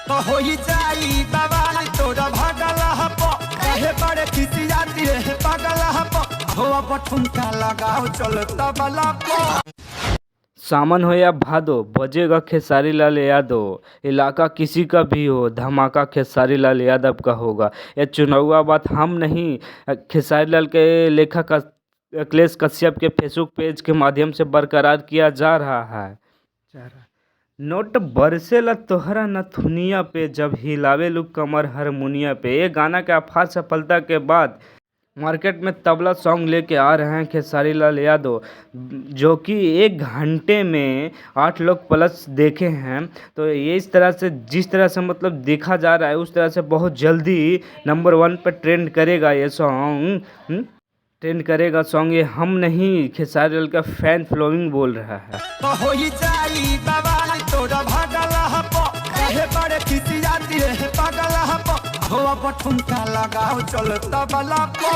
तो होई जाई बवाल तोरा भागला हपो कहे बड़े खिसियाती है पागला हपो हो अब ठुमका लगाओ चल तबला को। सावन हो या भादो बजेगा खेसारी लाल यादव, इलाका किसी का भी हो धमाका खेसारी लाल यादव का होगा। यह चुनावा बात हम नहीं, खेसारी लाल के लेखक अखिलेश कश्यप के फेसबुक पेज के माध्यम से बरकरार किया जा रहा है। नोट बरसेला तोहरा नथुनिया पे जब हिलावे लू कमर हारमोनिया पे। ये गाना के अपार सफलता के बाद मार्केट में तबला सॉन्ग लेके आ रहे हैं खेसारी लाल यादव, जो कि 1 घंटे में 8 लोग प्लस देखे हैं। तो ये इस तरह से जिस तरह से मतलब देखा जा रहा है उस तरह से बहुत जल्दी नंबर 1 पर ट्रेंड करेगा ये सॉन्ग। ट्रेंड करेगा सॉन्ग, ये हम नहीं खेसारी लाल का फैन फॉलोइंग बोल रहा है। तो होई जाई बवाल तोरा भागला हपो कहे बड़े खिसियाती है पागला हपो हो अब ठुमका लगाओ चल तबला को।